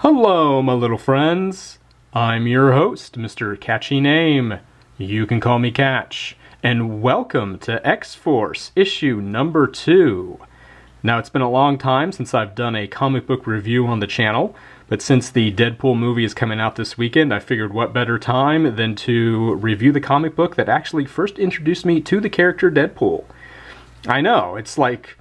Hello, my little friends. I'm your host, Mr. Catchy Name. You can call me Catch. And welcome to X-Force issue number 2. Now, it's been a long time since I've done a comic book review on the channel, but since the Deadpool movie is coming out this weekend, I figured what better time than to review the comic book that actually first introduced me to the character Deadpool. I know, it's like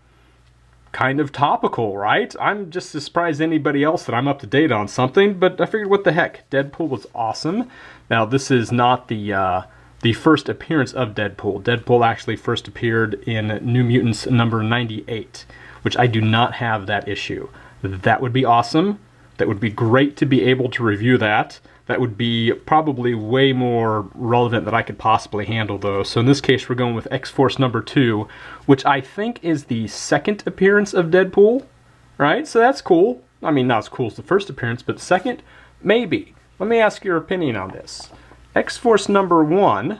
kind of topical, right? I'm just as surprised as anybody else that I'm up to date on something, but I figured what the heck, Deadpool was awesome. Now, this is not the first appearance of Deadpool. Deadpool actually first appeared in New Mutants number 98, which I do not have that issue. That would be awesome. That would be great to be able to review that. That would be probably way more relevant than I could possibly handle, though. So in this case, we're going with X-Force number 2, which I think is the second appearance of Deadpool, right? So that's cool. I mean, not as cool as the first appearance, but second, maybe. Let me ask your opinion on this. X-Force number 1,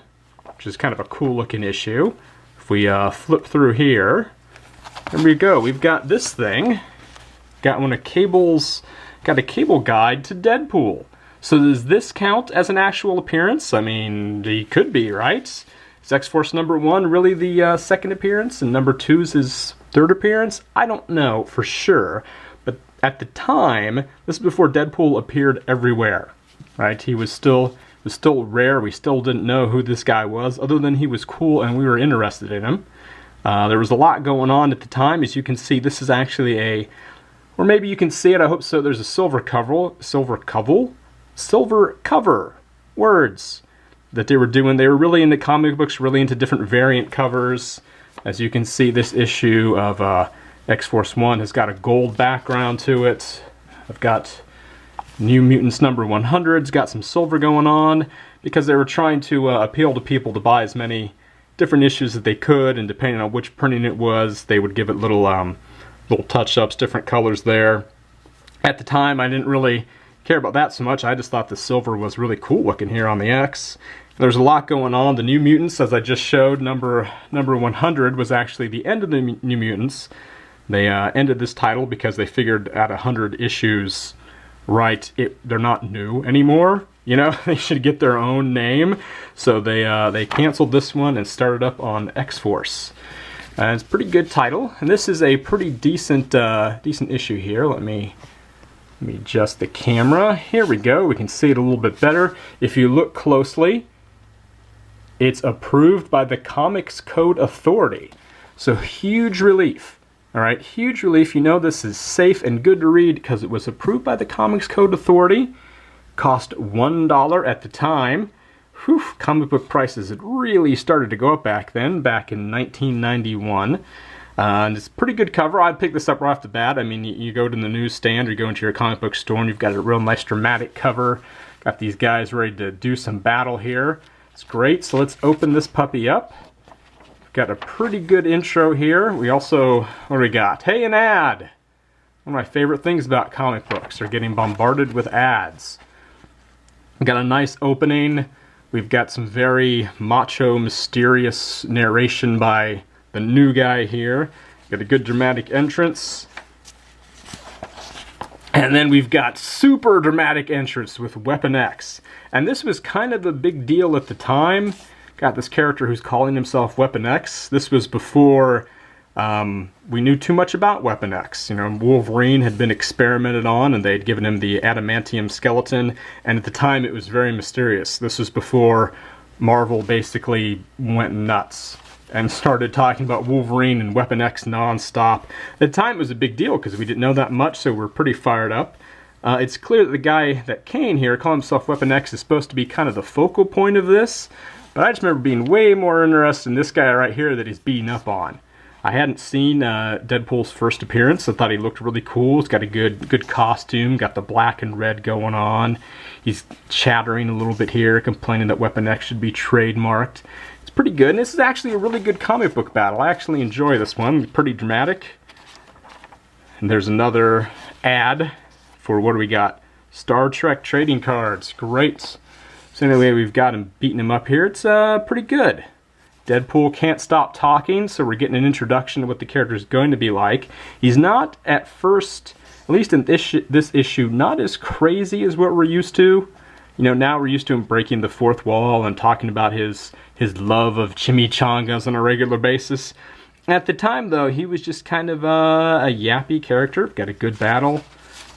which is kind of a cool-looking issue. If we flip through here, there we go. We've got this thing. Got a cable guide to Deadpool. So does this count as an actual appearance? I mean, he could be, right? Is X-Force number 1 really the second appearance, and number 2 is his third appearance? I don't know for sure, but at the time, this is before Deadpool appeared everywhere, right? He was still rare. We still didn't know who this guy was, other than he was cool and we were interested in him. There was a lot going on at the time. As you can see, this is actually or maybe you can see it, I hope so, there's a silver cover words that they were doing. They were really into comic books, really into different variant covers. As you can see, this issue of X-Force 1 has got a gold background to it. I've got New Mutants number 100, it's got some silver going on, because they were trying to appeal to people to buy as many different issues that they could, and depending on which printing it was, they would give it little touch-ups, different colors there. At the time, I didn't really care about that so much. I just thought the silver was really cool looking here on the X. There's a lot going on. The New Mutants, as I just showed, number 100 was actually the end of the New Mutants. They ended this title because they figured at 100 issues, right, they're not new anymore. You know, they should get their own name. So they canceled this one and started up on X-Force. It's a pretty good title, and this is a pretty decent issue here. Let me adjust the camera. Here we go. We can see it a little bit better. If you look closely, it's approved by the Comics Code Authority. So huge relief. All right, huge relief. You know this is safe and good to read because it was approved by the Comics Code Authority. Cost $1 at the time. Whew, comic book prices had really started to go up back then, back in 1991. And it's a pretty good cover. I'd pick this up right off the bat. I mean, you go to the newsstand or you go into your comic book store and you've got a real nice dramatic cover. Got these guys ready to do some battle here. It's great. So let's open this puppy up. Got a pretty good intro here. We also, what do we got? Hey, an ad! One of my favorite things about comic books are getting bombarded with ads. We got a nice opening. We've got some very macho, mysterious narration by the new guy here. Got a good dramatic entrance. And then we've got super dramatic entrance with Weapon X. And this was kind of a big deal at the time. Got this character who's calling himself Weapon X. This was before we knew too much about Weapon X. You know, Wolverine had been experimented on and they had given him the adamantium skeleton. And at the time it was very mysterious. This was before Marvel basically went nuts and started talking about Wolverine and Weapon X nonstop. At the time, it was a big deal because we didn't know that much, so we're pretty fired up. It's clear that the guy that Kane here, calling himself Weapon X, is supposed to be kind of the focal point of this, but I just remember being way more interested in this guy right here that he's beating up on. I hadn't seen Deadpool's first appearance. I thought he looked really cool. He's got a good costume, got the black and red going on. He's chattering a little bit here, complaining that Weapon X should be trademarked. Pretty good, and this is actually a really good comic book battle. I actually enjoy this one. Pretty dramatic. And there's another ad for, what do we got? Star Trek trading cards. Great. So anyway, we've got him beating him up here. It's pretty good. Deadpool can't stop talking, so we're getting an introduction to what the character is going to be like. He's not at first at least in this issue, not as crazy as what we're used to. You know, now we're used to him breaking the fourth wall and talking about his love of chimichangas on a regular basis. At the time, though, he was just kind of a yappy character. Got a good battle,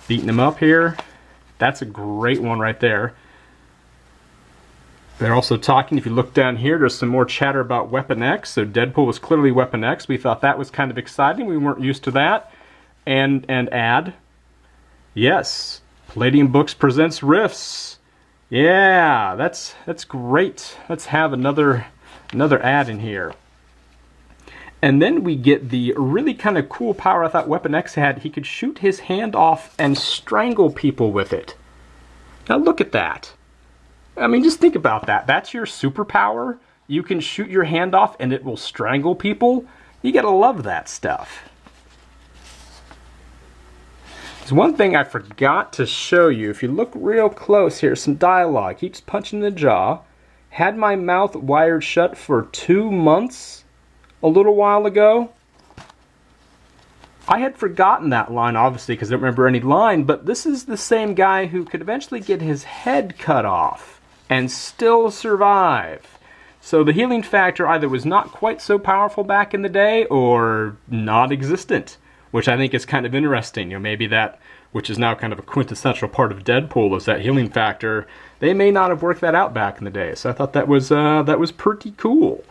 beating him up here. That's a great one right there. They're also talking, if you look down here, there's some more chatter about Weapon X. So Deadpool was clearly Weapon X. We thought that was kind of exciting. We weren't used to that. And ad. Yes, Palladium Books presents Rifts. Yeah, that's great. Let's have another ad in here. And then we get the really kind of cool power I thought Weapon X had. He could shoot his hand off and strangle people with it. Now look at that. I mean, just think about that. That's your superpower. You can shoot your hand off and it will strangle people. You gotta love that stuff. There's one thing I forgot to show you. If you look real close here, some dialogue. Keeps punching the jaw. Had my mouth wired shut for 2 months a little while ago. I had forgotten that line, obviously, because I don't remember any line, but this is the same guy who could eventually get his head cut off and still survive. So the healing factor either was not quite so powerful back in the day or not existent, which I think is kind of interesting. You know, maybe that, which is now kind of a quintessential part of Deadpool, is that healing factor. They may not have worked that out back in the day, so I thought that was pretty cool.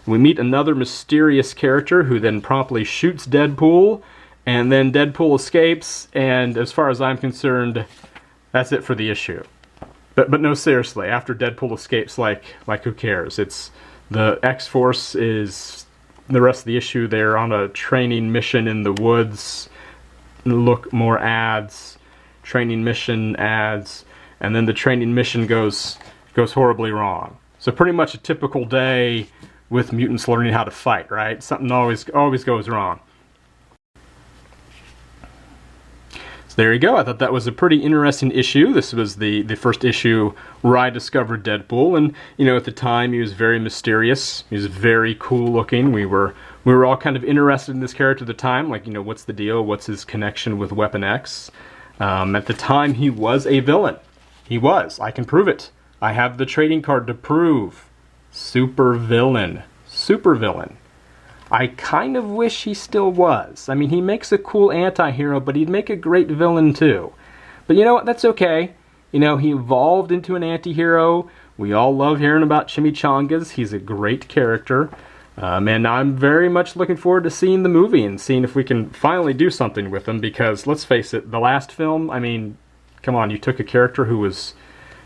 We meet another mysterious character who then promptly shoots Deadpool, and then Deadpool escapes, and as far as I'm concerned, that's it for the issue. But no, seriously, after Deadpool escapes, like who cares? It's the X-Force is the rest of the issue. They're on a training mission in the woods. Look, more ads, training mission ads, and then the training mission goes horribly wrong. So pretty much a typical day with mutants learning how to fight, right? Something always goes wrong. There you go. I thought that was a pretty interesting issue. This was the first issue where I discovered Deadpool, and you know, at the time he was very mysterious. He was very cool looking. We were all kind of interested in this character at the time. Like, you know, what's the deal? What's his connection with Weapon X? At the time, he was a villain. He was. I can prove it. I have the trading card to prove. Super villain. Super villain. I kind of wish he still was. I mean, he makes a cool anti-hero, but he'd make a great villain too. But you know what? That's okay. You know, he evolved into an anti-hero. We all love hearing about chimichangas. He's a great character. And I'm very much looking forward to seeing the movie and seeing if we can finally do something with him, because let's face it, the last film, I mean, come on, you took a character who was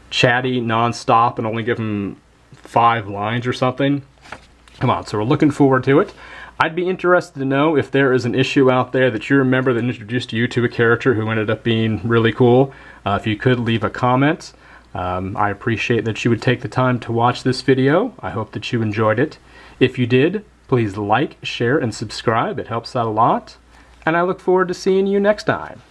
chatty non-stop and only give him 5 lines or something. Come on, so we're looking forward to it. I'd be interested to know if there is an issue out there that you remember that introduced you to a character who ended up being really cool. If you could leave a comment. I appreciate that you would take the time to watch this video. I hope that you enjoyed it. If you did, please like, share, and subscribe. It helps out a lot. And I look forward to seeing you next time.